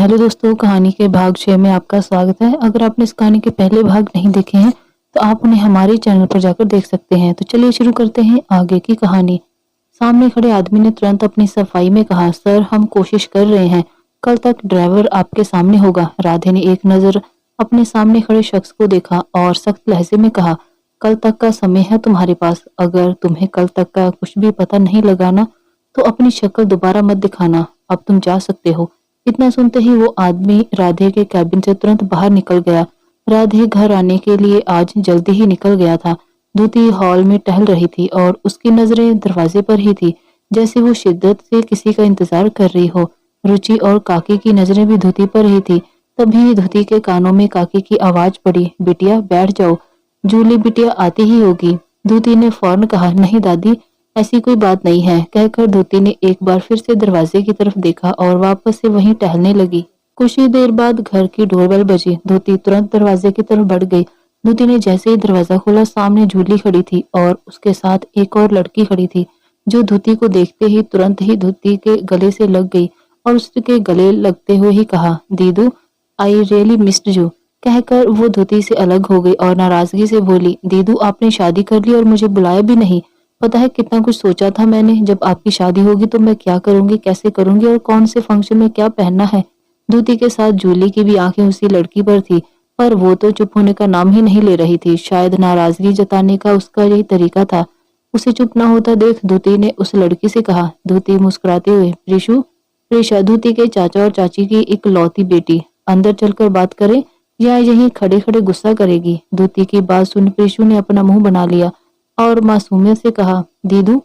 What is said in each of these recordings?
Hello दोस्तों, कहानी के भाग 6 में आपका स्वागत है। अगर आपने इस कहानी के पहले भाग नहीं देखे हैं तो आप उन्हें हमारे चैनल पर जाकर देख सकते हैं। तो चलिए शुरू करते हैं आगे की कहानी। सामने खड़े आदमी ने तुरंत अपनी सफाई में कहा, सर हम कोशिश कर रहे हैं, कल तक ड्राइवर आपके सामने होगा। राधे ने एक नजर अपने सामने खड़े शख्स को देखा और सख्त लहजे में कहा, कल तक का समय है तुम्हारे पास। अगर तुम्हें कल तक का कुछ भी पता नहीं लगाना तो अपनी शक्ल दोबारा मत दिखाना, अब तुम जा सकते हो। इतना सुनते ही वो आदमी राधे के कैबिन से तुरंत बाहर निकल गया। राधे घर आने के लिए आज जल्दी ही निकल गया था। दूती हॉल में टहल रही थी और उसकी नजरें दरवाजे पर ही थी, जैसे वो शिद्दत से किसी का इंतजार कर रही हो। रुचि और काकी की नजरें भी धुती पर ही थी। तभी धुती के कानों में काकी की आवाज पड़ी, बिटिया बैठ जाओ, जूली बिटिया आती ही होगी। धुती ने फौरन कहा, नहीं दादी ऐसी कोई बात नहीं है, कहकर धोती ने एक बार फिर से दरवाजे की तरफ देखा और वापस से वहीं टहलने लगी। कुछ ही देर बाद घर की डोरबेल बजी। धोती तुरंत दरवाजे की तरफ बढ़ गई। धोती ने जैसे ही दरवाजा खोला, सामने जूली खड़ी थी और उसके साथ एक और लड़की खड़ी थी, जो धोती को देखते ही तुरंत ही धोती के गले से लग गई और उसके गले लगते हुए ही कहा, दीदू आई रियली मिस्ड यू। कहकर वो धोती से अलग हो गई और नाराजगी से बोली, दीदू आपने शादी कर ली और मुझे बुलाया भी नहीं। पता है कितना कुछ सोचा था मैंने, जब आपकी शादी होगी तो मैं क्या करूंगी, कैसे करूंगी और कौन से फंक्शन में क्या पहनना है। धोती के साथ जूली की भी आंखें उसी लड़की पर थी, पर वो तो चुप होने का नाम ही नहीं ले रही थी। शायद नाराजगी जताने का उसका यही तरीका था। उसे चुप ना होता देख धोती ने उस लड़की से कहा, धोती मुस्कुराते हुए, प्रीशु प्रीशा धोती के चाचा और चाची की इकलौती बेटी, अंदर चलकर बात करें या यहीं खड़े खड़े गुस्सा करेगी। धोती की बात सुन प्रीशु ने अपना मुंह बना लिया और मासूमियत से कहा, दीदू।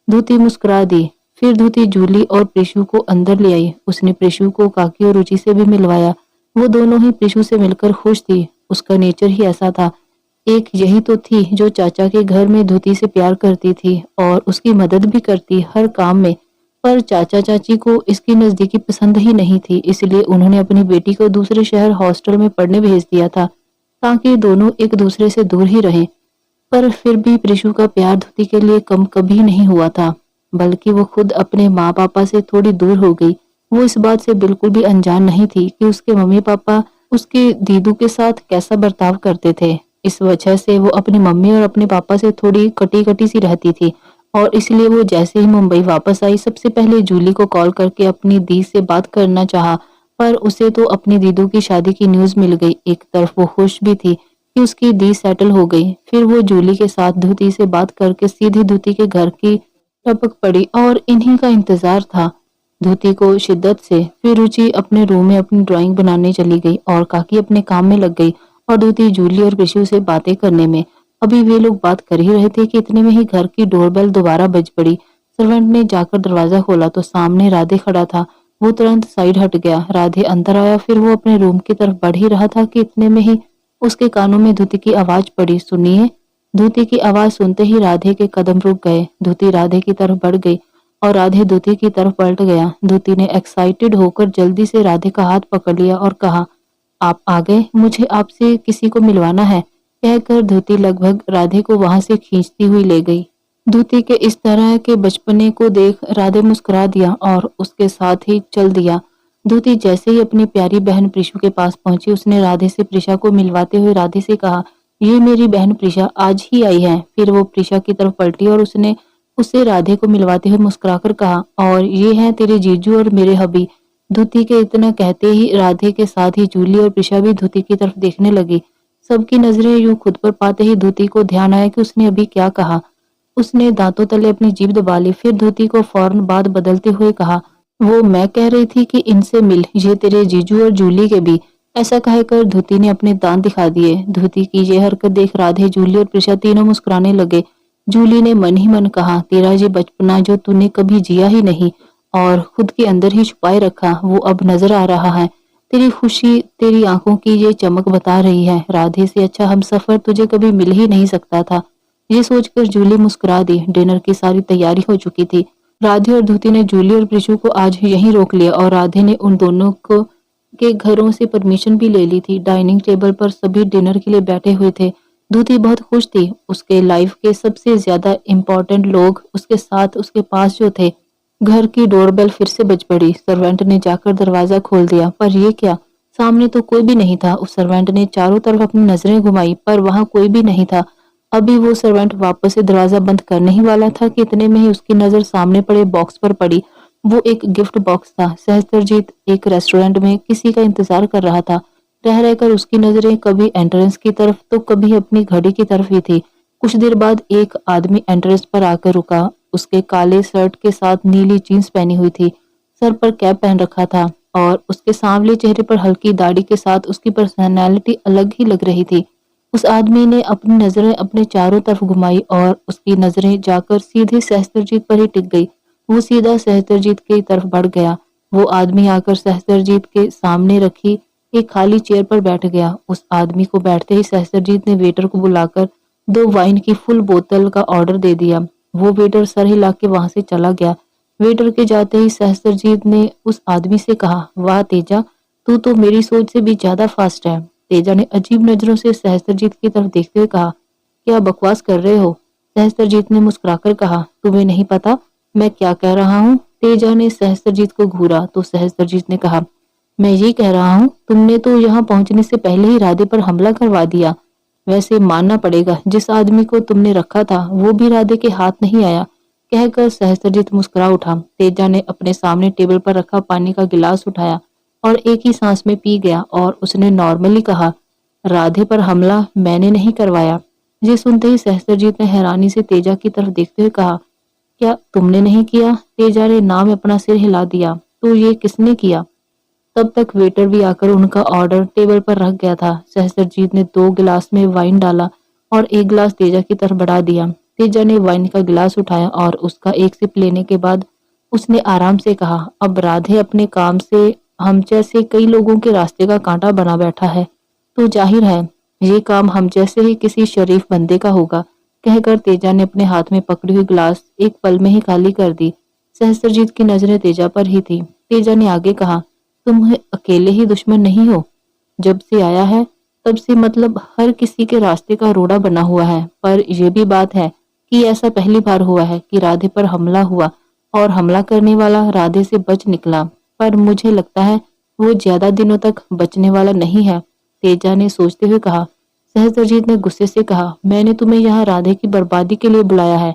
धोती मुस्कुरा दी। फिर धोती जूली और प्रीशु को अंदर ले आई। उसने प्रीशु को काकी और रुचि से भी मिलवाया। वो दोनों ही प्रीशु से मिलकर खुश थी। उसका नेचर ही ऐसा था। एक यही तो थी जो चाचा के घर में धोती से प्यार करती थी और उसकी मदद भी करती हर काम में। पर चाचा चाची को इसकी नजदीकी पसंद ही नहीं थी, इसलिए उन्होंने अपनी बेटी को दूसरे शहर हॉस्टल में पढ़ने भेज दिया था, ताकि दोनों एक दूसरे से दूर ही रहें। पर फिर भी प्रीशु का प्यार धोती के लिए कम कभी नहीं हुआ था, बल्कि वो खुद अपने माँ पापा से थोड़ी दूर हो गई। वो इस बात से बिल्कुल भी अनजान नहीं थी कि उसके मम्मी पापा उसके दीदू के साथ कैसा बर्ताव करते थे। इस वजह से वो अपनी मम्मी और अपने पापा से थोड़ी कटी कटी सी रहती थी और इसलिए वो जैसे ही मुंबई वापस आई, सबसे पहले जूली को कॉल करके अपनी दी से बात करना चाहा। पर उसे तो अपनी दीदू की शादी की न्यूज मिल गई। एक तरफ वो खुश भी थी कि उसकी दी सेटल हो गई। फिर वो जूली के साथ धोती से बात करके सीधी धोती के घर की टपक पड़ी और इन्हीं का इंतजार था धोती को शिद्दत से। फिर रुचि अपने रूम में अपनी ड्राइंग बनाने चली गई और काकी अपने काम में लग गई और धोती जूली और प्रीशु से बातें करने में। अभी वे लोग बात कर ही रहे थे कि इतने में ही घर की डोरबेल दोबारा बज पड़ी। सर्वेंट ने जाकर दरवाजा खोला तो सामने राधे खड़ा था। वो तुरंत साइड हट गया। राधे अंदर आया। फिर वो अपने रूम की तरफ बढ़ ही रहा था कि इतने में ही उसके कानों में धोती की आवाज पड़ी, सुनिए। धोती की आवाज सुनते ही राधे के कदम रुक गए। धोती राधे की तरफ बढ़ गई और राधे धोती की तरफ पलट गया। धोती ने एक्साइटेड होकर जल्दी से राधे का हाथ पकड़ लिया और कहा, आप आ गए, मुझे आपसे किसी को मिलवाना है। कहकर धोती लगभग राधे को वहां से खींचती हुई ले गई। धोती के इस तरह के बचपने को देख राधे मुस्कुरा दिया और उसके साथ ही चल दिया। धोती जैसे ही अपनी प्यारी बहन प्रीशु के पास पहुंची, उसने राधे से प्रीशा को मिलवाते हुए राधे से कहा, ये मेरी बहन प्रीशा आज ही आई है। फिर वो प्रीशा की तरफ पलटी और उसने उससे राधे को मिलवाते हुए मुस्कुराकर कहा, और ये हैं तेरे जीजू और मेरे हबी। धोती के इतना कहते ही राधे के साथ ही जूली और प्रीशा भी धोती की तरफ देखने लगी। सबकी नजरें यूं खुद पर पाते ही धोती को ध्यान आया कि उसने अभी क्या कहा। उसने दांतों तले अपनी जीभ दबा ली। फिर धोती को फौरन बात बदलते हुए कहा, वो मैं कह रही थी कि इनसे मिल, ये तेरे जीजू और जूली के भी। ऐसा कहकर धोती ने अपने दांत दिखा दिए। धोती की ये हरकत देख राधे, जूली और प्रीशा तीनों मुस्कुराने लगे। जूली ने मन ही मन कहा, तेरा ये बचपना जो तूने कभी जिया ही नहीं और खुद के अंदर ही छुपाए रखा, वो अब नजर आ रहा है। तेरी खुशी, तेरी आंखों की ये चमक बता रही है। राधे से अच्छा हम सफर तुझे कभी मिल ही नहीं सकता था। ये सोचकर जूली मुस्कुरा दी। डिनर की सारी तैयारी हो चुकी थी। राधे और धोती ने जूली और प्रीशु को आज यहीं रोक लिया और राधे ने उन दोनों को के घरों से परमिशन भी ले ली थी। डाइनिंग टेबल पर सभी डिनर के लिए बैठे हुए थे। धोती बहुत खुश थी। उसके लाइफ के सबसे ज्यादा इम्पोर्टेंट लोग उसके साथ उसके पास जो थे, घर की डोरबेल फिर से बज पड़ी। सर्वेंट ने जाकर दरवाजा खोल दिया, पर ये क्या, सामने तो कोई भी नहीं था। उस सर्वेंट ने चारों तरफ अपनी नजरें घुमाई, पर वहां कोई भी नहीं था। अभी वो सर्वेंट वापस से दरवाजा बंद करने ही वाला था कि इतने में ही उसकी नजर सामने पड़े बॉक्स पर पड़ी। वो एक गिफ्ट बॉक्स था। सहस्त्रजीत एक रेस्टोरेंट में किसी का इंतजार कर रहा था। रह रहकर उसकी नजरें कभी एंट्रेंस की तरफ तो कभी अपनी घड़ी की तरफ ही थी। कुछ देर बाद एक आदमी एंट्रेंस पर आकर रुका। उसके काले शर्ट के साथ नीली जीन्स पहनी हुई थी, सर पर कैप पहन रखा था और उसके सांवले चेहरे पर हल्की दाढ़ी के साथ उसकी पर्सनैलिटी अलग ही लग रही थी। उस आदमी ने अपनी नजरें अपने चारों तरफ घुमाई और उसकी नजरें जाकर सीधे सहस्त्रजीत पर ही टिक गई। वो सीधा सहस्त्रजीत की तरफ बढ़ गया। वो आदमी आकर सहस्त्रजीत के सामने रखी एक खाली चेयर पर बैठ गया। उस आदमी को बैठते ही सहस्त्रजीत ने वेटर को बुलाकर 2 वाइन की फुल बोतल का ऑर्डर दे दिया। वो वेटर सर हिला के वहां से चला गया। वेटर के जाते ही सहस्त्रजीत ने उस आदमी से कहा, वाह तेजा, तू तो मेरी सोच से भी ज्यादा फास्ट है। तेजा ने अजीब नजरों से सहस्त्रजीत की तरफ देखते हुए कहा, क्या बकवास कर रहे हो? सहस्त्रजीत ने मुस्कुराकर कहा, तुम्हें नहीं पता मैं क्या कह रहा हूँ? तेजा ने सहस्त्रजीत को घूरा तो सहस्त्रजीत ने कहा, मैं ये कह रहा हूँ तुमने तो यहाँ पहुंचने से पहले ही राधे पर हमला करवा दिया। वैसे मानना पड़ेगा जिस आदमी को तुमने रखा था वो भी राधे के हाथ नहीं आया। कहकर सहस्त्रजीत मुस्कुरा उठा। तेजा ने अपने सामने टेबल पर रखा पानी का गिलास उठाया और एक ही सांस में पी गया और उसने नॉर्मली कहा, राधे पर हमला मैंने नहीं करवाया। ये सुनते ही सहस्त्रजीत ने हैरानी से तेजा की तरफ देखते हुए कहा, क्या तुमने नहीं किया? तेजा ने ना में अपना सिर हिला दिया। तो ये किसने किया? तब तक वेटर भी आकर उनका ऑर्डर टेबल पर रख गया था। सहस्त्रजीत ने 2 गिलास में वाइन डाला और एक गिलास तेजा की तरफ बढ़ा दिया। तेजा ने वाइन का गिलास उठाया और उसका एक सिप लेने के बाद उसने आराम से कहा, अब राधे अपने काम से हम जैसे कई लोगों के रास्ते का कांटा बना बैठा है, तो जाहिर है ये काम हम जैसे ही किसी शरीफ बंदे का होगा। कहकर तेजा ने अपने हाथ में पकड़ी हुई गिलास एक पल में ही खाली कर दी। सहस्त्रजीत की नजरें तेजा पर ही थी। तेजा ने आगे कहा, तुम अकेले ही दुश्मन नहीं हो। जब से आया है तब से मतलब हर किसी के रास्ते का रोड़ा बना हुआ है। पर यह भी बात है कि ऐसा पहली बार हुआ है कि राधे पर हमला हुआ और हमला करने वाला राधे से बच निकला। पर मुझे लगता है वो ज्यादा दिनों तक बचने वाला नहीं है। तेजा ने सोचते हुए कहा। सहस्त्रजीत ने गुस्से से कहा, मैंने तुम्हें यहाँ राधे की बर्बादी के लिए बुलाया है,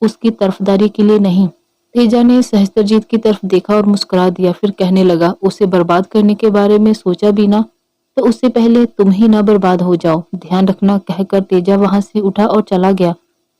उसकी तरफदारी के लिए नहीं। तेजा ने सहस्त्रजीत की तरफ देखा और मुस्कुरा दिया। फिर कहने लगा, उसे बर्बाद करने के बारे में सोचा भी ना तो उससे पहले तुम ही ना बर्बाद हो जाओ, ध्यान रखना। कहकर तेजा वहां से उठा और चला गया।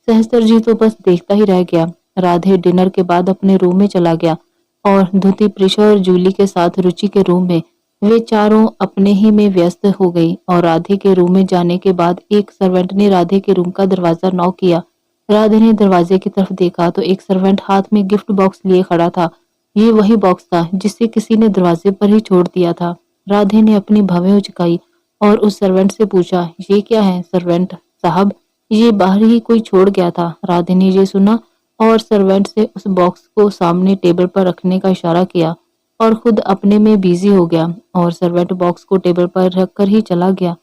सहस्त्रजीत तो बस देखता ही रह गया। राधे डिनर के बाद अपने रूम में चला गया और धुति, प्रिशा और जूली के साथ रुचि के रूम में। वे चारों अपने ही में व्यस्त हो गई और राधे के रूम में जाने के बाद एक सर्वेंट ने राधे के रूम का दरवाजा नॉक किया। राधे ने दरवाजे की तरफ देखा तो एक सर्वेंट हाथ में गिफ्ट बॉक्स लिए खड़ा था। ये वही बॉक्स था जिसे किसी ने दरवाजे पर ही छोड़ दिया था। राधे ने अपनी भवें उचकाई और उस सर्वेंट से पूछा, ये क्या है सर्वेंट साहब? ये बाहर ही कोई छोड़ गया था। राधे ने ये सुना और सर्वेंट से उस बॉक्स को सामने टेबल पर रखने का इशारा किया और खुद अपने में बिजी हो गया और सर्वेंट बॉक्स को टेबल पर रखकर ही चला गया।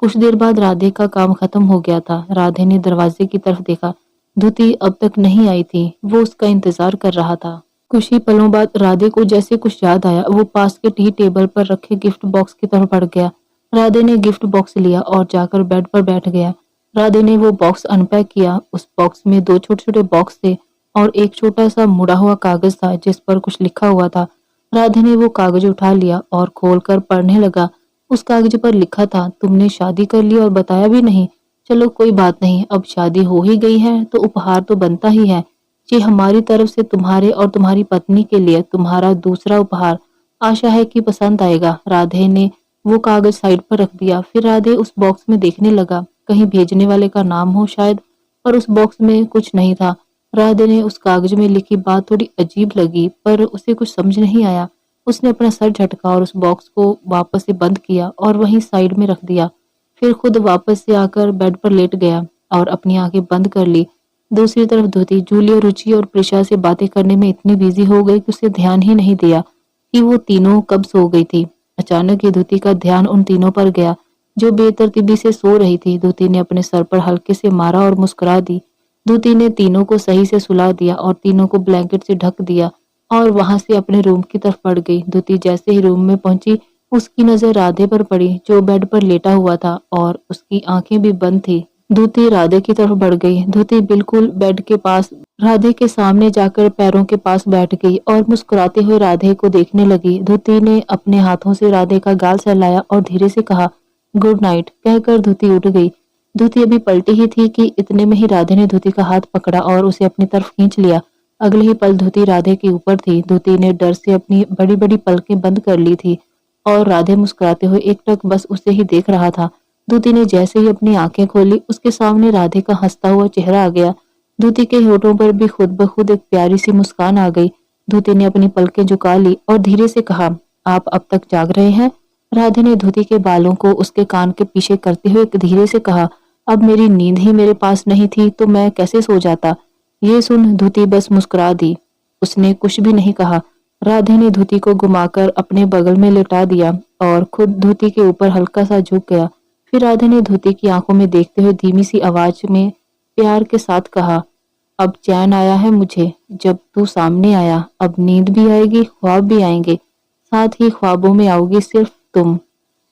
कुछ देर बाद राधे का काम खत्म हो गया था। राधे ने दरवाजे की तरफ देखा। धुति अब तक नहीं आई थी। वो उसका इंतजार कर रहा था। कुछ ही पलों बाद राधे को जैसे कुछ याद आया। वो पास के टी टेबल पर रखे गिफ्ट बॉक्स की तरफ बढ़ गया। राधे ने गिफ्ट बॉक्स लिया और जाकर बेड पर बैठ गया। राधे ने वो बॉक्स अनपैक किया। उस बॉक्स में 2 छोटे छोटे बॉक्स थे और एक छोटा सा मुड़ा हुआ कागज था जिस पर कुछ लिखा हुआ था। राधे ने वो कागज उठा लिया और खोलकर पढ़ने लगा। उस कागज पर लिखा था, तुमने शादी कर ली और बताया भी नहीं। चलो कोई बात नहीं, अब शादी हो ही गई है तो उपहार तो बनता ही है। ये हमारी तरफ से तुम्हारे और तुम्हारी पत्नी के लिए तुम्हारा दूसरा उपहार। आशा है कि पसंद आएगा। राधे ने वो कागज साइड पर रख दिया। फिर राधे उस बॉक्स में देखने लगा, कहीं भेजने वाले का नाम हो शायद, पर उस बॉक्स में कुछ नहीं था। राधे ने उस कागज में लिखी बात थोड़ी अजीब लगी पर उसे कुछ समझ नहीं आया। उसने अपना सर झटका और उस बॉक्स को वापस से बंद किया और वहीं साइड में रख दिया। फिर खुद वापस से आकर बेड पर लेट गया और अपनी आंखें बंद कर ली। दूसरी तरफ धुति, जूली और रुचि और प्रिशा से बातें करने में इतनी बिजी हो गई कि उसे ध्यान ही नहीं दिया कि वो तीनों कब सो गई थी। अचानक ही धुति का ध्यान उन तीनों पर गया जो बेतरतीबी से सो रही थी। धुति ने अपने सर पर हल्के से मारा और मुस्कुरा दी। धुति ने तीनों को सही से सुला दिया और तीनों को ब्लैंकेट से ढक दिया। और वहां से अपने रूम की तरफ बढ़ गई। धुति जैसे ही रूम में पहुंची, उसकी नजर राधे पर पड़ी जो बेड पर लेटा हुआ था और उसकी आंखें भी बंद थी। धुति राधे की तरफ बढ़ गई। धुति बिल्कुल बेड के पास राधे के सामने जाकर पैरों के पास बैठ गई और मुस्कुराते हुए राधे को देखने लगी। धुति ने अपने हाथों से राधे का गाल सहलाया और धीरे से कहा, गुड नाइट कहकर धुति उठ गई। धुति अभी पलटी ही थी कि इतने में ही राधे ने धुति का हाथ पकड़ा और उसे अपनी तरफ खींच लिया। अगले ही पल धुति राधे के ऊपर थी। धुति ने डर से अपनी बड़ी बड़ी पलकें बंद कर ली थी और राधे मुस्कुराते हुए एकटक बस उसे ही देख रहा था। धुति ने जैसे ही अपनी आंखें खोली, उसके सामने राधे का हंसता हुआ चेहरा आ गया। धुति के होठों पर भी खुद ब खुद एक प्यारी सी मुस्कान आ गई। धुति ने अपनी पलकें झुका ली और धीरे से कहा, आप अब तक जाग रहे हैं? राधे ने धुति के बालों को उसके कान के पीछे करते हुए धीरे से कहा, अब मेरी नींद ही मेरे पास नहीं थी तो मैं कैसे सो जाता। ये सुन धुति बस मुस्कुरा दी। उसने कुछ भी नहीं कहा। राधे ने धुति को घुमाकर अपने बगल में लेटा दिया और खुद धुति के ऊपर हल्का सा झुक गया। फिर राधे ने धुति की आंखों में देखते हुए धीमी सी आवाज में प्यार के साथ कहा, अब चैन आया है मुझे जब तू सामने आया। अब नींद भी आएगी, ख्वाब भी आएंगे, साथ ही ख्वाबों में आओगी सिर्फ तुम।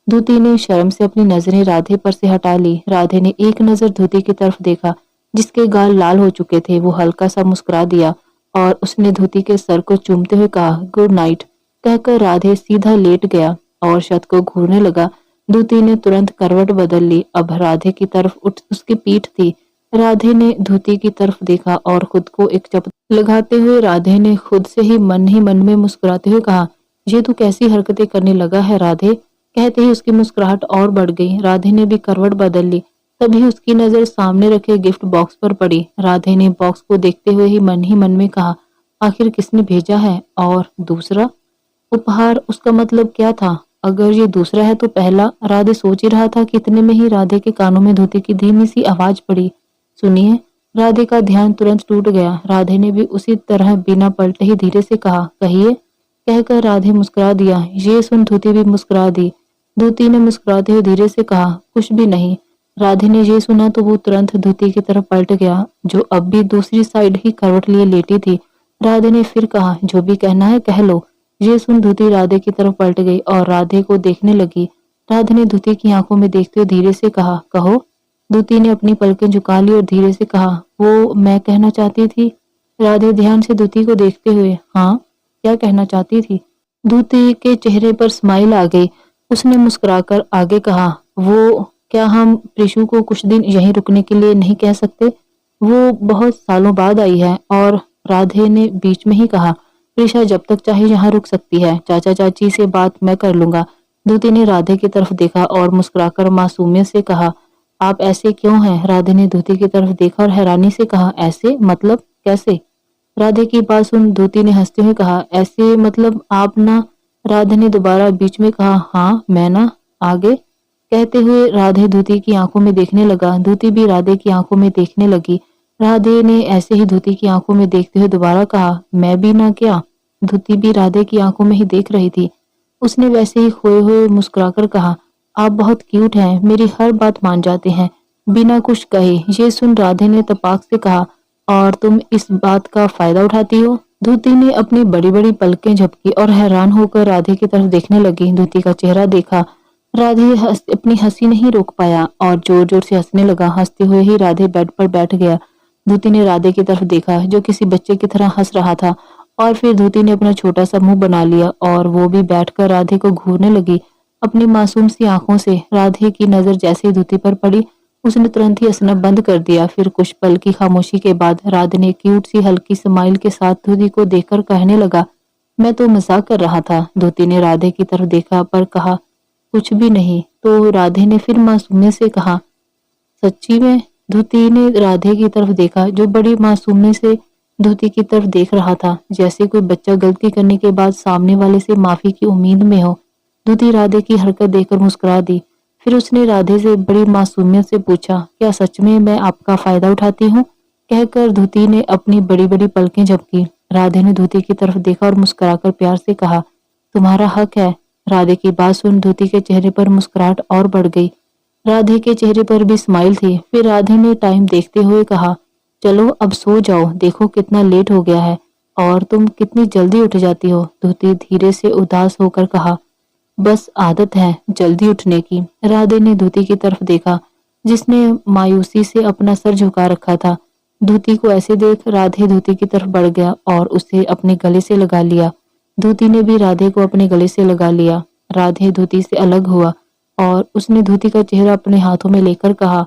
धुति ने शर्म से अपनी नजरें राधे पर से हटा ली। राधे ने एक नजर धुति की तरफ देखा जिसके गाल लाल हो चुके थे। वो हल्का सा मुस्कुरा दिया और उसने धुति के सर को चूमते हुए कहा, गुड नाइट कहकर राधे सीधा लेट गया और छत को घूरने लगा। धुति ने तुरंत करवट बदल ली। अब राधे की तरफ उठ उसकी पीठ थी। राधे ने धुति की तरफ देखा और खुद को एक चपत लगाते हुए राधे ने खुद से ही मन में मुस्कुराते हुए कहा, ये तू कैसी हरकतें करने लगा है राधे। कहते ही उसकी मुस्कुराहट और बढ़ गई। राधे ने भी करवट बदल ली। तभी उसकी नजर सामने रखे गिफ्ट बॉक्स पर पड़ी। राधे ने बॉक्स को देखते हुए ही मन में कहा, आखिर किसने भेजा है? और दूसरा उपहार, उसका मतलब क्या था? अगर ये दूसरा है तो पहला? राधे सोच ही रहा था कि इतने में ही राधे के कानों में धुति की धीमी सी आवाज पड़ी, सुनिए। राधे का ध्यान तुरंत टूट गया। राधे ने भी उसी तरह बिना पलटे ही धीरे से कहा, कहिए कहकर राधे मुस्कुरा दिया। ये सुन धुति भी मुस्कुरा दी। धुति ने मुस्कुराते हुए धीरे से कहा, कुछ भी नहीं। राधे ने ये सुना तो वो तुरंत धुति की तरफ पलट गया जो अब भी दूसरी साइड ही करवट लिए लेटी थी। राधे ने फिर कहा, जो भी कहना है कह लो। ये सुन धुति राधे की तरफ पलट गई और राधे को देखने लगी। राधे ने धुति की आंखों में देखते हुए धीरे से कहा, कहो। धुति ने अपनी पलकें झुका ली और धीरे से कहा, वो मैं कहना चाहती थी। राधे ध्यान से धुति को देखते हुए, हाँ क्या कहना चाहती थी? धुति के चेहरे पर स्माइल आ गई। उसने मुस्कुराकर आगे कहा, वो क्या हम प्रीशु को कुछ दिन यहीं रुकने के लिए नहीं कह सकते? वो बहुत सालों बाद आई है। और राधे ने बीच में ही कहा, प्रीशा जब तक चाहे यहाँ रुक सकती है, चाचा चाची से बात मैं कर लूंगा। धुति ने राधे की तरफ देखा और मुस्कुराकर मासूमियत से कहा, आप ऐसे क्यों हैं? राधे ने धुति की तरफ देखा और हैरानी से कहा, ऐसे मतलब कैसे? राधे की बात सुन धुति ने हंसते हुए कहा, ऐसे मतलब आप ना। राधे ने दोबारा बीच में कहा, हाँ मैं ना। आगे कहते हुए राधे धुति की आंखों में देखने लगा। धुति भी राधे की आंखों में देखने लगी। राधे ने ऐसे ही धुति की आंखों में देखते हुए दोबारा कहा, मैं भी ना क्या? धुति भी राधे की आंखों में ही देख रही थी। उसने वैसे ही खोए हुए मुस्कुराकर कहा, आप बहुत क्यूट हैं, मेरी हर बात मान जाते हैं बिना कुछ कहे। ये सुन राधे ने तपाक से कहा, और तुम इस बात का फायदा उठाती हो? धुति ने अपनी बड़ी बड़ी पलकें झपकी और हैरान होकर राधे की तरफ देखने लगी। धुति का चेहरा देखा। राधे अपनी हंसी नहीं रोक पाया और जोर जोर से हंसने लगा। हंसते हुए ही राधे बेड पर बैठ गया। धुति ने राधे की तरफ देखा जो किसी बच्चे की तरह हंस रहा था और फिर धुति ने अपना छोटा सा मुंह बना लिया और वो भी बैठकर राधे को घूरने लगी अपनी मासूम सी आंखों से। राधे की नजर जैसे ही धुति पर पड़ी, उसने तुरंत ही हंसना बंद कर दिया। फिर कुछ पल की खामोशी के बाद राधे ने क्यूट सी हल्की स्माइल के साथ धुति को देखकर कहने लगा, मैं तो मजाक कर रहा था। धुति ने राधे की तरफ देखा पर कहा, कुछ भी नहीं। तो राधे ने फिर मासूमियत से कहा, सच्ची में? धुति ने राधे की तरफ देखा जो बड़ी मासूमियत से धुति की तरफ देख रहा था, जैसे कोई बच्चा गलती करने के बाद सामने वाले से माफी की उम्मीद में हो। धुति राधे की हरकत देखकर मुस्कुरा दी। फिर उसने राधे से बड़ी मासूमियत से पूछा, क्या सच में मैं आपका फायदा उठाती हूँ? कहकर धुति ने अपनी बड़ी बड़ी पलकें झपकी। राधे ने धुति की तरफ देखा और मुस्कुराकर प्यार से कहा, तुम्हारा हक है। राधे की बात सुन धुति के चेहरे पर मुस्कुराहट और बढ़ गई। राधे के चेहरे पर भी स्माइल थी। फिर राधे ने टाइम देखते हुए कहा, चलो अब सो जाओ, देखो कितना लेट हो गया है। और तुम कितनी जल्दी उठ जाती हो। धूती धीरे से उदास होकर कहा, बस आदत है जल्दी उठने की। राधे ने धूती की तरफ देखा, जिसने मायूसी से अपना सर झुका रखा था। धूती को ऐसे देख राधे धूती की तरफ बढ़ गया और उसे अपने गले से लगा लिया। धूती ने भी राधे को अपने गले से लगा लिया। राधे धूती से अलग हुआ और उसने धूती का चेहरा अपने हाथों में लेकर कहा,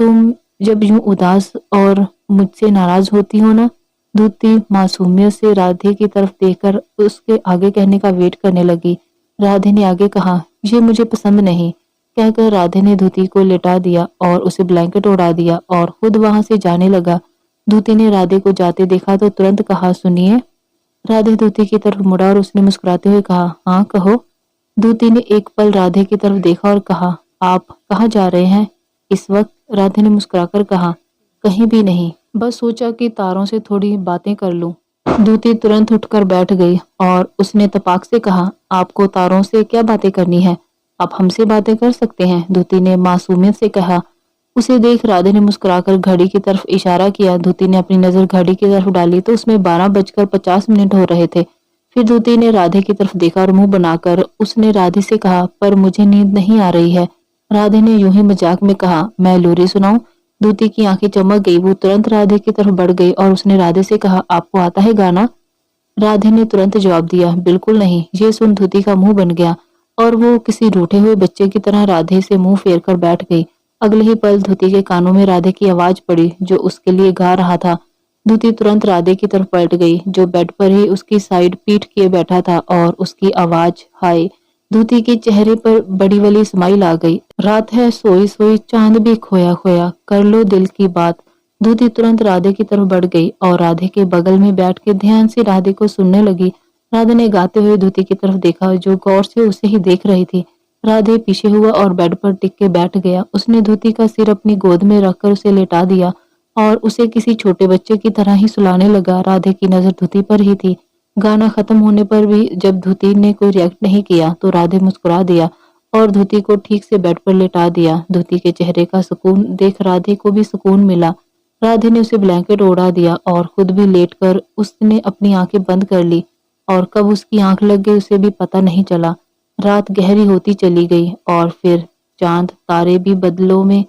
तुम जब यूं उदास और मुझसे नाराज होती हो ना। धूती मासूमियत से राधे की तरफ देखकर उसके आगे कहने का वेट करने लगी। राधे ने आगे कहा, ये मुझे पसंद नहीं। कहकर राधे ने धूती को लेटा दिया और उसे ब्लैंकेट उड़ा दिया और खुद वहां से जाने लगा। धूती ने राधे को जाते देखा तो तुरंत कहा, सुनिए। राधे धूती की तरफ मुड़ा और उसने मुस्कुराते हुए कहा, हाँ कहो। धूती ने एक पल राधे की तरफ देखा और कहा, आप कहाँ जा रहे हैं इस वक्त। राधे ने मुस्कुराकर कहा, कहीं भी नहीं, बस सोचा कि तारों से थोड़ी बातें कर लूं। धूती तुरंत उठकर बैठ गई और उसने तपाक से कहा, आपको तारों से क्या बातें करनी है, आप हमसे बातें कर सकते हैं। धूती ने मासूमियत से कहा। उसे देख राधे ने मुस्कुराकर घड़ी की तरफ इशारा किया। धूती ने अपनी नजर घड़ी की तरफ डाली तो उसमें 12:50 हो रहे थे। फिर धूती ने राधे की तरफ देखा और मुंह बनाकर उसने राधे से कहा, पर मुझे नींद नहीं आ रही है। राधे ने यूं ही मजाक में कहा, मैं लोरी सुनाऊं। धूती की आंखें चमक गई। वो तुरंत राधे की तरफ बढ़ गई और उसने राधे से कहा, आपको आता है गाना। राधे ने तुरंत जवाब दिया, बिल्कुल नहीं। ये सुन धूती का मुंह बन गया और वो किसी रूठे हुए बच्चे की तरह राधे से मुंह फेर कर बैठ गई। अगले ही पल धूती के कानों में राधे की आवाज पड़ी, जो उसके लिए गा रहा था। धूती तुरंत राधे की तरफ पलट गई, जो बेड पर ही उसकी साइड पीठ किए बैठा था, और उसकी आवाज, हाय। धूती के चेहरे पर बड़ी वाली स्माइल आ गई। रात है सोई सोई, चांद भी खोया खोया, कर लो दिल की बात। धूती तुरंत राधे की तरफ बढ़ गई और राधे के बगल में बैठ के ध्यान से राधे को सुनने लगी। राधे ने गाते हुए धूती की तरफ देखा, जो गौर से उसे ही देख रही थी। राधे पीछे हुआ और बेड पर टिक के बैठ गया। उसने धूती का सिर अपनी गोद में रखकर उसे लेटा दिया और उसे किसी छोटे बच्चे की तरह ही सुलाने लगा। राधे की नजर धूती पर ही थी। गाना खत्म होने पर भी जब धूती ने कोई रिएक्ट नहीं किया तो राधे मुस्कुरा दिया और धूती को ठीक से बेड पर लेटा दिया। धूती के चेहरे का सुकून देख राधे को भी सुकून मिला। राधे ने उसे ब्लैंकेट ओढ़ा दिया और खुद भी लेटकर उसने अपनी आंखें बंद कर ली, और कब उसकी आंख लग गई उसे भी पता नहीं चला। रात गहरी होती चली गई और फिर चांद तारे भी बदलों में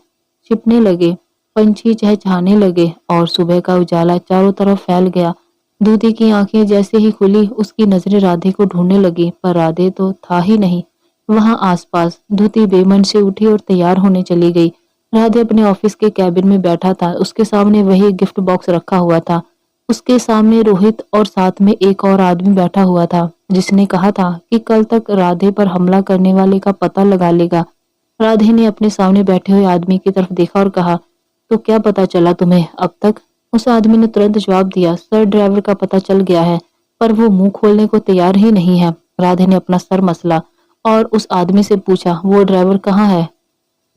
छिपने लगे, पंछी चहचहाने लगे और सुबह का उजाला चारों तरफ फैल गया। धूती की आंखें जैसे ही खुली उसकी नजरें राधे को ढूंढने लगी, पर राधे तो था ही नहीं वहां आसपास। धूती बेमन से उठी और तैयार होने चली गई। राधे अपने ऑफिस के कैबिन में बैठा था। उसके सामने वही गिफ्ट बॉक्स रखा हुआ था। उसके सामने रोहित और साथ में एक और आदमी बैठा हुआ था, जिसने कहा था कि कल तक राधे पर हमला करने वाले का पता लगा लेगा। राधे ने अपने सामने बैठे हुए आदमी की तरफ देखा और कहा, तो क्या पता चला तुम्हें अब तक। उस आदमी ने तुरंत जवाब दिया, सर ड्राइवर का पता चल गया है, पर वो मुंह खोलने को तैयार ही नहीं है। राधे ने अपना सर मसला और उस आदमी से पूछा, वो ड्राइवर कहाँ है।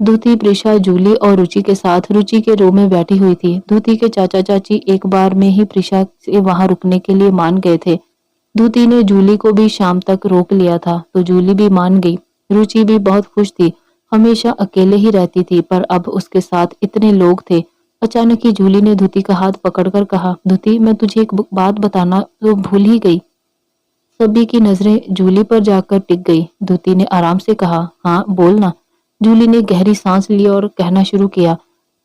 धूती, प्रिशा, जूली और रुचि के साथ रुचि के रूम में बैठी हुई थी। धूती के चाचा चाची एक बार में ही प्रिशा से वहां रुकने के लिए मान गए थे। धूती ने जूली को भी शाम तक रोक लिया था, तो जूली भी मान गई। रुचि भी बहुत खुश थी। हमेशा अकेले ही रहती थी, पर अब उसके साथ इतने लोग थे। अचानक ही जूली ने धूती का हाथ पकड़कर कहा, धूती मैं तुझे एक बात बताना तो भूल ही गई। सभी की नजरें जूली पर जाकर टिक गई। धूती ने आराम से कहा, हाँ बोलना। जूली ने गहरी सांस ली और कहना शुरू किया,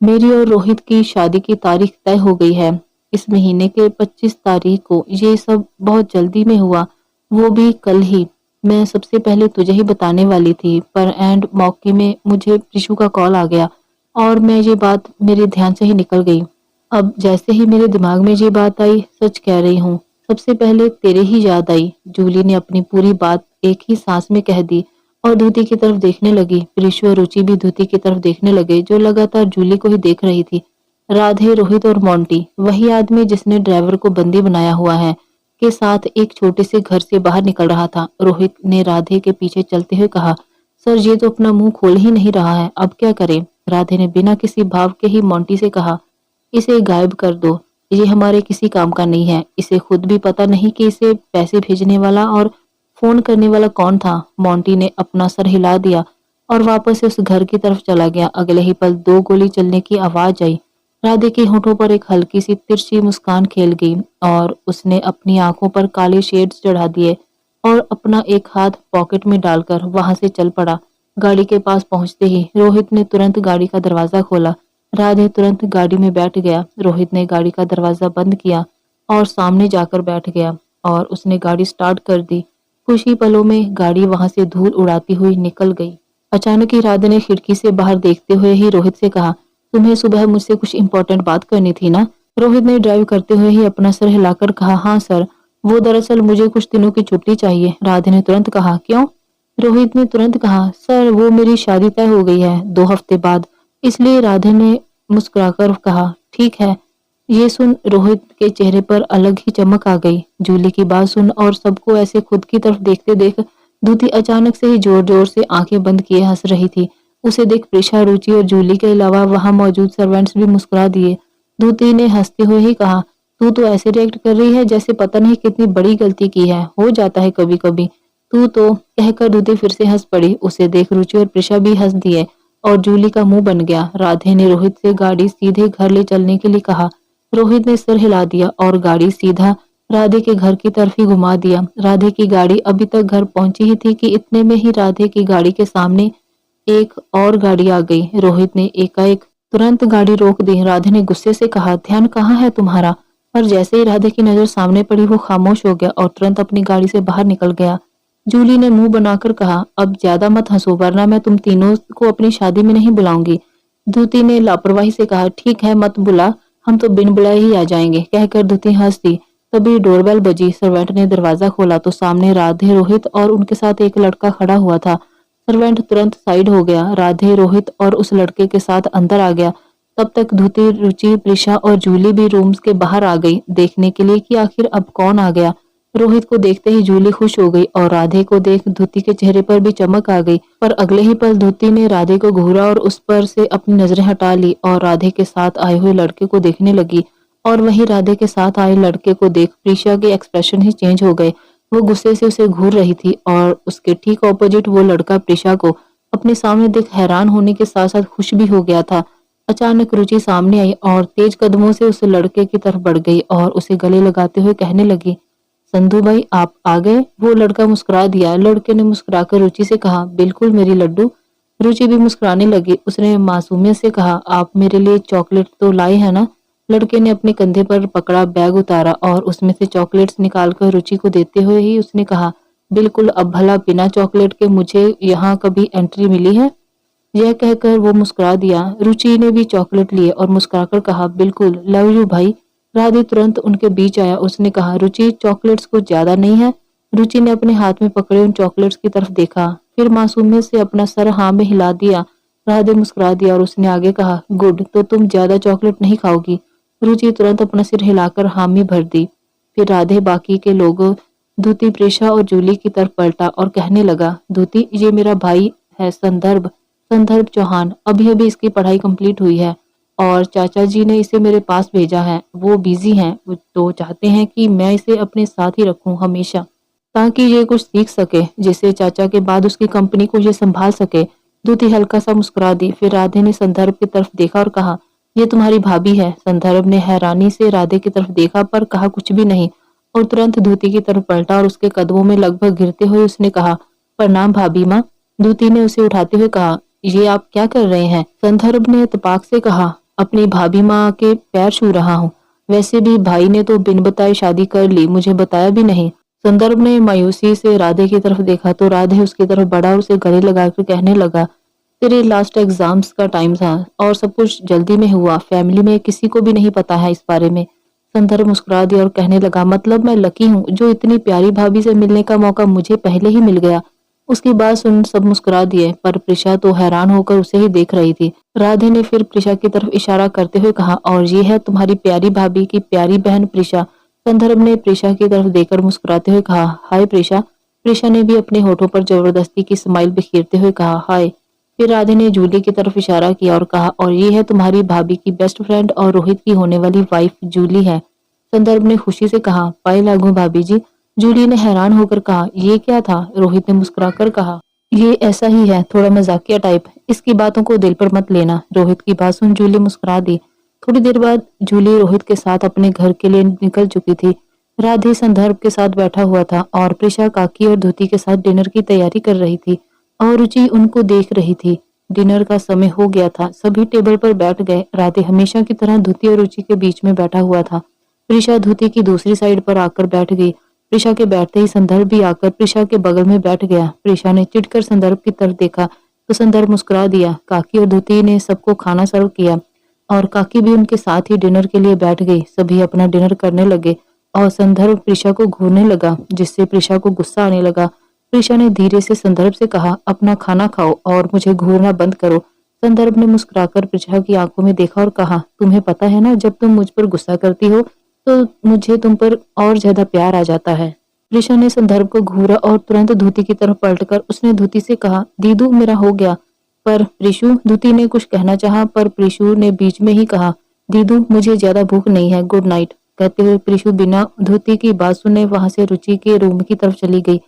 मेरी और रोहित की शादी की तारीख तय हो गई है, इस महीने के 25 तारीख को। ये सब बहुत जल्दी में हुआ, वो भी कल ही। मैं सबसे पहले तुझे ही बताने वाली थी, पर एंड मौके में मुझे प्रिशु का कॉल आ गया और मैं ये बात मेरे ध्यान से ही निकल गई। अब जैसे ही मेरे दिमाग में ये बात आई, सच कह रही हूँ, सबसे पहले तेरे ही याद आई। जूली ने अपनी पूरी बात एक ही सांस में कह दी और धूती की तरफ देखने लगी। प्रिशु और रुचि भी धूती की तरफ देखने लगे, जो लगातार जूली को ही देख रही थी। राधे, रोहित और मोंटी, वही आदमी जिसने ड्राइवर को बंदी बनाया हुआ है, के साथ एक छोटे से घर से बाहर निकल रहा था। रोहित ने राधे के पीछे चलते हुए कहा, सर ये तो अपना मुंह खोल ही नहीं रहा है, अब क्या करें। राधे ने बिना किसी भाव के ही मोंटी से कहा, इसे गायब कर दो, ये हमारे किसी काम का नहीं है। इसे खुद भी पता नहीं कि इसे पैसे भेजने वाला और फोन करने वाला कौन था। मोंटी ने अपना सर हिला दिया और वापस से उस घर की तरफ चला गया। अगले ही पल 2 गोली चलने की आवाज आई। राधे के होठों पर एक हल्की सी तिरछी मुस्कान खेल गई और उसने अपनी आंखों पर काले शेड्स चढ़ा दिए और अपना एक हाथ पॉकेट में डालकर वहां से चल पड़ा। गाड़ी के पास पहुंचते ही रोहित ने तुरंत गाड़ी का दरवाजा खोला। राधे तुरंत गाड़ी में बैठ गया। रोहित ने गाड़ी का दरवाजा बंद किया और सामने जाकर बैठ गया और उसने गाड़ी स्टार्ट कर दी। कुछ ही पलों में गाड़ी वहां से धूल उड़ाती हुई निकल गई। अचानक ही राधे ने खिड़की से बाहर देखते हुए ही रोहित से कहा, तुम्हें सुबह मुझसे कुछ इंपॉर्टेंट बात करनी थी ना? रोहित ने ड्राइव करते हुए ही अपना सर हिलाकर कहा, हाँ सर, वो दरअसल मुझे कुछ दिनों की छुट्टी चाहिए। राधे ने तुरंत कहा, क्यों? रोहित ने तुरंत कहा, सर वो मेरी शादी तय हो गई है 2 हफ्ते बाद। इसलिए राधे ने मुस्कुराकर कहा, ठीक है। ये सुन रोहित के चेहरे पर अलग ही चमक आ गई। जूली की बात सुन और सबको ऐसे खुद की तरफ देखते देख दूती अचानक से ही जोर जोर से आंखें बंद किए हंस रही थी। उसे देख प्रिशा, रुचि और जूली के अलावा वहां मौजूद सर्वेंट्स भी मुस्कुरा दिए। दूती ने हंसते हुए ही कहा, तू तो ऐसे रिएक्ट कर रही है जैसे पता नहीं कितनी बड़ी गलती की है, हो जाता है कभी कभी। तू तो, कहकर दूती फिर से हंस पड़ी। उसे देख रुचि और प्रिशा भी हंस दिए और जूली का मुंह बन गया। राधे ने रोहित से गाड़ी सीधे घर ले चलने के लिए कहा। रोहित ने सिर हिला दिया और गाड़ी सीधा राधे के घर की तरफ ही घुमा दिया। राधे की गाड़ी अभी तक घर पहुंची ही थी कि इतने में ही राधे की गाड़ी के सामने एक और गाड़ी आ गई। रोहित ने एकाएक तुरंत गाड़ी रोक दी। राधे ने गुस्से से कहा, ध्यान कहाँ है तुम्हारा? पर जैसे ही राधे की नजर सामने पड़ी वो खामोश हो गया और तुरंत अपनी गाड़ी से बाहर निकल गया। जूली ने मुंह बनाकर कहा, अब ज्यादा मत हंसो वरना मैं तुम तीनों को अपनी शादी में नहीं बुलाऊंगी। दूती ने लापरवाही से कहा, ठीक है मत बुला, हम तो बिन बुलाए ही आ जाएंगे। कहकर दूती हंस दी। तभी डोरबेल बजी। सर्वेंट ने दरवाजा खोला तो सामने राधे, रोहित और उनके साथ एक लड़का खड़ा हुआ था। सर्वेंट तुरंत साइड हो गया। राधे, रोहित और उस लड़के के साथ अंदर आ गया। तब तक धूती, रुचि, प्रिशा और जूली भी रूम्स के बाहर आ गई देखने के लिए कि आखिर अब कौन आ गया। रोहित को देखते ही जूली खुश हो गई और राधे को देख धूती के चेहरे पर भी चमक आ गई। पर अगले ही पल धूती ने राधे को घूरा और उस पर से अपनी नजरें हटा ली और राधे के साथ आए हुए लड़के को देखने लगी। और वहीं राधे के साथ आए लड़के को देख प्रिशा के एक्सप्रेशन ही चेंज हो गए। वो गुस्से से उसे घूर रही थी और उसके ठीक ऑपोजिट वो लड़का प्रिशा को अपने सामने देख हैरान होने के साथ साथ खुश भी हो गया था। अचानक रुचि सामने आई और तेज कदमों से उस लड़के की तरफ बढ़ गई और उसे गले लगाते हुए कहने लगी, संधू भाई आप आ गए? वो लड़का मुस्कुरा दिया। लड़के ने मुस्कुराकर रुचि से कहा, बिल्कुल मेरी लड्डू। रुचि भी मुस्कुराने लगी। उसने मासूमियत से कहा, आप मेरे लिए चॉकलेट तो लाए हैं ना? लड़के ने अपने कंधे पर पकड़ा बैग उतारा और उसमें से चॉकलेट्स निकालकर रुचि को देते हुए ही उसने कहा, बिल्कुल, अब भला बिना चॉकलेट के मुझे यहाँ कभी एंट्री मिली है? यह कहकर वो मुस्कुरा दिया। रुचि ने भी चॉकलेट लिए और मुस्कुराकर कहा, बिल्कुल, लव यू भाई। राधे तुरंत उनके बीच आया। उसने कहा, रुचि चॉकलेट्स कुछ ज्यादा नहीं है? रुचि ने अपने हाथ में पकड़े उन चॉकलेट्स की तरफ देखा, फिर मासूमियत से अपना सर हाँ में हिला दिया। राधे मुस्कुरा दिया और उसने आगे कहा, गुड, तो तुम ज्यादा चॉकलेट नहीं खाओगी? रुचि तुरंत अपना सिर हिलाकर हामी भर दी। फिर राधे बाकी के लोगों दूती, प्रेशा और जूली की तरफ पलटा और कहने लगा, दूती ये मेरा भाई है संदर्भ, संदर्भ चौहान। अभी अभी इसकी पढ़ाई कंप्लीट हुई है और चाचा जी ने इसे मेरे पास भेजा है। वो बिजी हैं, वो तो चाहते हैं कि मैं इसे अपने साथ ही रखूं हमेशा, ताकि ये कुछ सीख सके जिससे चाचा के बाद उसकी कंपनी को ये संभाल सके। दूती हल्का सा मुस्कुरा दी। फिर राधे ने संदर्भ की तरफ देखा और कहा, ये तुम्हारी भाभी है। संदर्भ ने हैरानी से राधे की तरफ देखा पर कहा कुछ भी नहीं और तुरंत दूती की तरफ पलटा और उसके कदमों में लगभग गिरते हुए उसने कहा, प्रणाम भाभी माँ। दूती ने उसे उठाते हुए कहा, ये आप क्या कर रहे हैं? संदर्भ ने इत्तेफाक से कहा, अपनी भाभी माँ के पैर छू रहा हूँ। वैसे भी भाई ने तो बिन बताए शादी कर ली, मुझे बताया भी नहीं। संदर्भ ने मायूसी से राधे की तरफ देखा तो राधे उसकी तरफ बढ़ा और उसे गले लगाकर कहने लगा, तेरे लास्ट एग्जाम्स का टाइम था और सब कुछ जल्दी में हुआ, फैमिली में किसी को भी नहीं पता है इस बारे में। संदर्भ मुस्कुरा दिया और कहने लगा, मतलब मैं लकी हूँ जो इतनी प्यारी भाभी से मिलने का मौका मुझे पहले ही मिल गया। उसकी बात सुन सब मुस्कुरा दिए पर प्रिशा तो हैरान होकर उसे ही देख रही थी। राधे ने फिर प्रिशा की तरफ इशारा करते हुए कहा, और ये है तुम्हारी प्यारी भाभी की प्यारी बहन प्रिशा। संदर्भ ने प्रिशा की तरफ देखकर मुस्कुराते हुए कहा, हाय प्रिशा। प्रिशा ने भी अपने होठों पर जबरदस्ती की स्माइल बिखेरते हुए कहा, हाय। फिर राधे ने जूली की तरफ इशारा किया और कहा, और ये है तुम्हारी भाभी की बेस्ट फ्रेंड और रोहित की होने वाली वाइफ जूली है। संदर्भ ने खुशी से कहा, पाए लागू भाभी जी। जूली ने हैरान होकर कहा, ये क्या था? रोहित ने मुस्कुराकर कहा, ये ऐसा ही है, थोड़ा मजाकिया टाइप, इसकी बातों को दिल पर मत लेना। रोहित की बात सुन जूली मुस्कुरा दी। थोड़ी देर बाद जूली रोहित के साथ अपने घर के लिए निकल चुकी थी। राधे संदर्भ के साथ बैठा हुआ था और प्रिशा काकी और धुति के साथ डिनर की तैयारी कर रही थी और रुचि उनको देख रही थी। डिनर का समय हो गया था, सभी टेबल पर बैठ गए। राधे हमेशा की तरह धुति और रुचि के बीच में बैठा हुआ था। प्रिशा धुति की दूसरी साइड पर आकर बैठ गई। प्रिशा के बैठते ही संदर्भ भी आकर प्रिशा के बगल में बैठ गया। प्रिशा ने चिढ़कर संदर्भ की तरफ देखा तो संदर्भ मुस्कुरा दिया। काकी और धुति ने सबको खाना सर्व किया और काकी भी उनके साथ ही डिनर के लिए बैठ गई। सभी अपना डिनर करने लगे और संदर्भ प्रिशा को घूरने लगा, जिससे प्रिशा को गुस्सा आने लगा। प्रिशा ने धीरे से संदर्भ से कहा, अपना खाना खाओ और मुझे घूरना बंद करो। संदर्भ ने मुस्कुराकर प्रिशा की आंखों में देखा और कहा, तुम्हें पता है ना, जब तुम मुझ पर गुस्सा करती हो तो मुझे तुम पर और ज्यादा प्यार आ जाता है। प्रिशा ने संदर्भ को घूरा और तुरंत धुति की तरफ पलटकर उसने धुति से कहा, दीदू मेरा हो गया। पर प्रिशु, धुति ने कुछ कहना चाहा पर प्रिशु ने बीच में ही कहा, दीदू मुझे ज्यादा भूख नहीं है, गुड नाइट। कहते हुए प्रिशु बिना धुति की बात सुने वहां से रुचि के रूम की तरफ चली गई।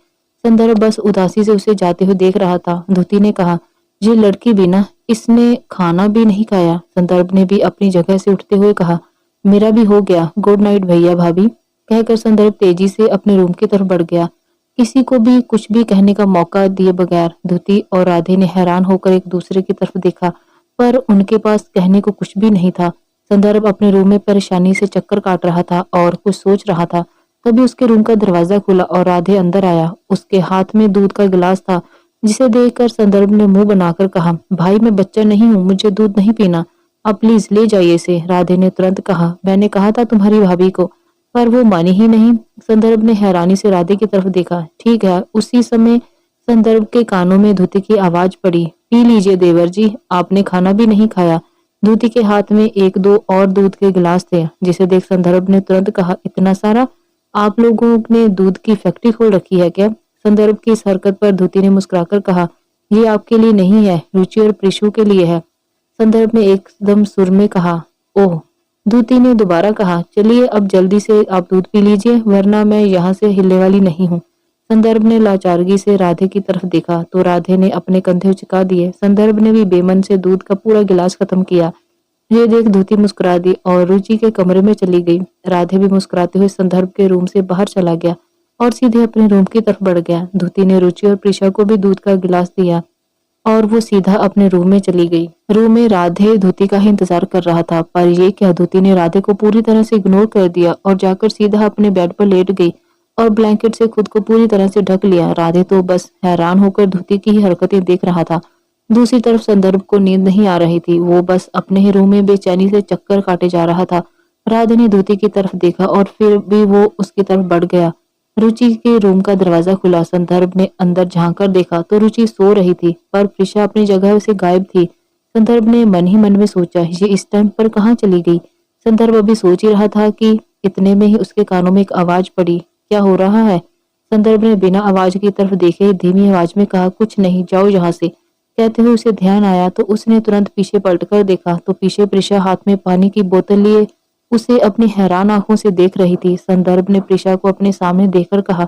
संदर्भ बस उदासी से उसे जाते हुए देख रहा था। धुति ने कहा, ये लड़की बिना इसने खाना भी नहीं खाया। संदर्भ ने भी अपनी जगह से उठते हुए कहा, मेरा भी हो गया, गुड नाइट भैया भाभी। कहकर संदर्भ तेजी से अपने रूम की तरफ बढ़ गया, किसी को भी कुछ भी कहने का मौका दिए बगैर। धुति और राधे ने हैरान होकर एक दूसरे की तरफ देखा पर उनके पास कहने को कुछ भी नहीं था। संदर्भ अपने रूम में परेशानी से चक्कर काट रहा था और कुछ सोच रहा था। तभी उसके रूम का दरवाजा खुला और राधे अंदर आया। उसके हाथ में दूध का गिलास था, जिसे देखकर संदर्भ ने मुंह बनाकर कहा, भाई मैं बच्चा नहीं हूँ, मुझे दूध नहीं पीना, आप प्लीज ले जाइए इसे। राधे ने तुरंत कहा, मैंने कहा था तुम्हारी भाभी को, पर वो मानी ही नहीं। संदर्भ ने हैरानी से राधे की तरफ देखा। ठीक है। उसी समय संदर्भ के कानों में धुति की आवाज पड़ी, पी लीजिए देवर जी, आपने खाना भी नहीं खाया। धुति के हाथ में एक दो और दूध के गिलास थे, जिसे देख संदर्भ ने तुरंत कहा, इतना सारा, आप लोगों ने दूध की फैक्ट्री खोल रखी है क्या? संदर्भ की इस हरकत पर धुति ने मुस्कुराकर कहा, ये आपके लिए नहीं है, रुचि और प्रिशु के लिए है। संदर्भ ने एकदम सुर में कहा, ओह। धुति ने दोबारा कहा, चलिए अब जल्दी से आप दूध पी लीजिए, वरना मैं यहाँ से हिलने वाली नहीं हूँ। संदर्भ ने लाचारगी से राधे की तरफ देखा तो राधे ने अपने कंधे उचका दिए। संदर्भ ने भी बेमन से दूध का पूरा गिलास खत्म किया। ये देख धुति मुस्कुरा दी और रुचि के कमरे में चली गई। राधे भी मुस्कुराते हुए संदर्भ के रूम से बाहर चला गया और सीधे अपने रूम की तरफ बढ़ गया। धुति ने रुचि और प्रिशा को भी दूध का गिलास दिया और वो सीधा अपने रूम में चली गई। रूम में राधे धुति का ही इंतजार कर रहा था, पर ये क्या, धुति ने राधे को पूरी तरह से इग्नोर कर दिया और जाकर सीधा अपने बेड पर लेट गई और ब्लैंकेट से खुद को पूरी तरह से ढक लिया। राधे तो बस हैरान होकर धुति की ही हरकतें देख रहा था। दूसरी तरफ संदर्भ को नींद नहीं आ रही थी, वो बस अपने ही रूम में बेचैनी से चक्कर काटे जा रहा था। राधे ने धुति की तरफ देखा और फिर भी वो उसकी तरफ बढ़ गया। रुचि के रूम का दरवाजा खुला। संदर्भ ने अंदर झांक कर देखा तो रुचि सो रही थी, पर प्रिशा अपनी जगह से गायब थी। संदर्भ ने मन ही मन में सोचा, ये इस टाइम पर कहाँ चली गई। संदर्भ अभी सोच ही रहा था कि इतने में ही उसके कानों में एक आवाज पड़ी, क्या हो रहा है? संदर्भ ने बिना आवाज की तरफ देखे धीमी आवाज में कहा, कुछ नहीं, जाओ यहाँ से। कहते हुए उसे ध्यान आया तो उसने तुरंत पीछे पलटकर देखा तो पीछे प्रिशा हाथ में पानी की बोतल लिए उसे अपनी हैरान आंखों से देख रही थी। संदर्भ ने प्रिशा को अपने सामने देखकर कहा,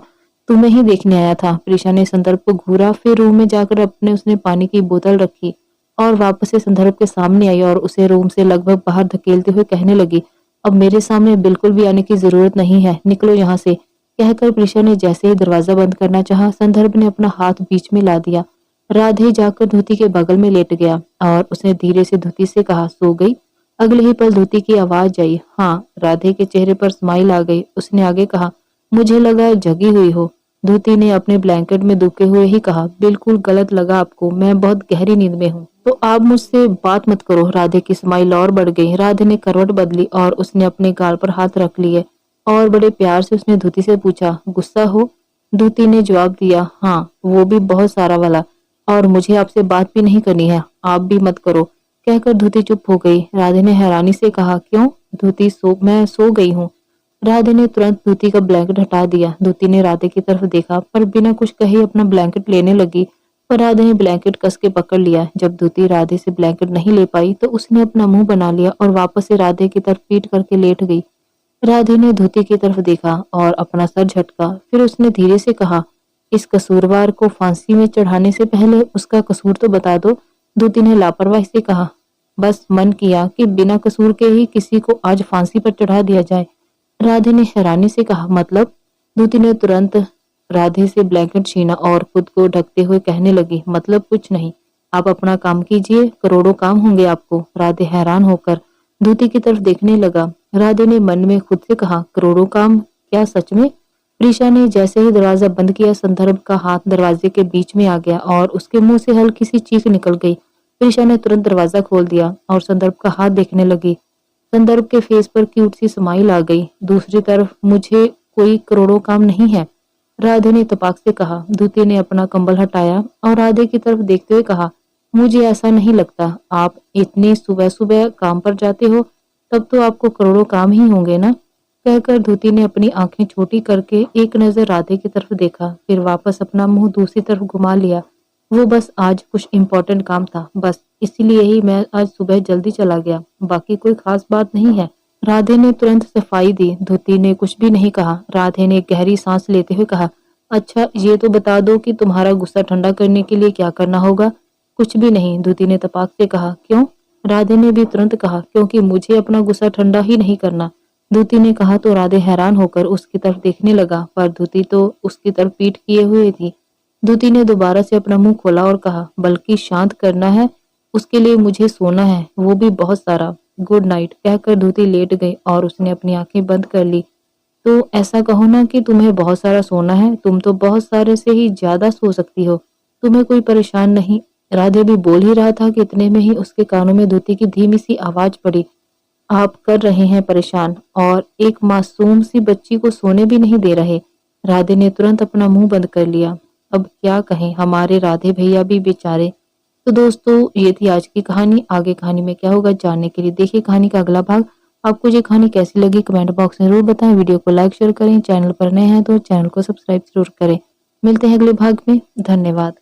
तुम्हें ही देखने आया था। प्रिशा ने संदर्भ को घूरा, फिर रूम में जाकर अपने उसने पानी की बोतल रखी और वापस से संदर्भ के सामने आई और उसे रूम से लगभग बाहर धकेलते हुए कहने लगी, अब मेरे सामने बिल्कुल भी आने की जरूरत नहीं है, निकलो यहाँ से। कहकर प्रिशा ने जैसे ही दरवाजा बंद करना चाहा, संदर्भ ने अपना हाथ बीच में ला दिया। राधे जाकर धुति के बगल में लेट गया और उसने धीरे से धुति से कहा, सो गई? अगले ही पल धुति की आवाज आई, हाँ। राधे के चेहरे पर स्माइल आ गई। उसने आगे कहा, मुझे लगा जगी हुई हो। धुति ने अपने ब्लैंकेट में दुबके हुए ही कहा, बिल्कुल गलत लगा आपको, मैं बहुत गहरी नींद में हूँ, तो आप मुझसे बात मत करो। राधे की स्माइल और बढ़ गई। राधे ने करवट बदली और उसने अपने गाल पर हाथ रख लिए और बड़े प्यार से उसने धुति से पूछा, गुस्सा हो? धुति ने जवाब दिया, हाँ, वो भी बहुत सारा वाला, और मुझे आपसे बात भी नहीं करनी है, आप भी मत करो। कहकर धुति चुप हो गई। राधे ने हैरानी से कहा, क्यों? धुति, मैं सो गई हूँ। राधे ने तुरंत धुति का ब्लैंकेट हटा दिया। धुति ने राधे की तरफ देखा पर बिना कुछ कहे अपना ब्लैंकेट लेने लगी, पर राधे ने ब्लैंकेट कस के पकड़ लिया। जब धुति राधे से ब्लैंकेट नहीं ले पाई तो उसने अपना मुंह बना लिया और वापस से राधे की तरफ पीट करके लेट गई। राधे ने धुति की तरफ देखा और अपना सर झटका, फिर उसने धीरे से कहा, इस कसूरवार को फांसी में चढ़ाने से पहले उसका कसूर तो बता दो। धुति ने लापरवाही से कहा, बस मन किया कि बिना कसूर के ही किसी को आज फांसी पर चढ़ा दिया जाए। राधे ने हैरानी से कहा, मतलब? दूती ने तुरंत राधे से ब्लैंकेट छीना और खुद को ढकते हुए कहने लगी, मतलब कुछ नहीं, आप अपना काम कीजिए, करोड़ों काम होंगे आपको। राधे हैरान होकर दूती की तरफ देखने लगा। राधे ने मन में खुद से कहा, करोड़ों काम? क्या सच में? प्रीशा ने जैसे ही दरवाजा बंद किया, संदर्भ का हाथ दरवाजे के बीच में आ गया और उसके मुंह से हल्की सी चीख निकल गई। प्रीशा ने तुरंत दरवाजा खोल दिया और संदर्भ का हाथ देखने लगी। संदर्भ के फेस पर क्यूट सी स्माइल आ गई। दूसरी तरफ, मुझे कोई करोड़ों काम नहीं है, राधे ने तपाक से कहा। दूती ने अपना कंबल हटाया और राधे की तरफ देखते हुए कहा, मुझे ऐसा नहीं लगता, आप इतनी सुबह सुबह काम पर जाते हो, तब तो आपको करोड़ों काम ही होंगे ना। कहकर धूती ने अपनी आंखें छोटी करके एक नजर राधे की तरफ देखा, फिर वापस अपना मुंह दूसरी तरफ घुमा लिया। वो बस आज कुछ इम्पोर्टेंट काम था, बस इसीलिए ही मैं आज सुबह जल्दी चला गया, बाकी कोई खास बात नहीं है। राधे ने तुरंत सफाई दी। धूती ने कुछ भी नहीं कहा। राधे ने गहरी सांस लेते हुए कहा, अच्छा ये तो बता दो कि तुम्हारा गुस्सा ठंडा करने के लिए क्या करना होगा। कुछ भी नहीं, धूती ने तपाक से कहा। क्यों? राधे ने भी तुरंत कहा, क्योंकि मुझे अपना गुस्सा ठंडा ही नहीं करना। धूती ने कहा तो राधे हैरान होकर उसकी तरफ देखने लगा, पर धूती तो उसकी तरफ पीठ किए हुए थी। धूती ने दोबारा से अपना मुंह खोला और कहा, बल्कि शांत करना है, उसके लिए मुझे सोना है, वो भी बहुत सारा। गुड नाइट कहकर धूती लेट गई और उसने अपनी आंखें बंद कर ली। तो ऐसा कहो ना कि तुम्हें बहुत सारा सोना है, तुम तो बहुत सारे से ही ज्यादा सो सकती हो, तुम्हें कोई परेशान नहीं। राधे भी बोल ही रहा था कि इतने में ही उसके कानों में धूती की धीमी सी आवाज पड़ी, आप कर रहे हैं परेशान और एक मासूम सी बच्ची को सोने भी नहीं दे रहे। राधे ने तुरंत अपना मुंह बंद कर लिया। अब क्या कहें, हमारे राधे भैया भी बेचारे। तो दोस्तों, ये थी आज की कहानी। आगे कहानी में क्या होगा जानने के लिए देखिए कहानी का अगला भाग। आपको ये कहानी कैसी लगी कमेंट बॉक्स में जरूर बताएं। वीडियो को लाइक शेयर करें, चैनल पर नए हैं तो चैनल को सब्सक्राइब जरूर करें। मिलते हैं अगले भाग में। धन्यवाद।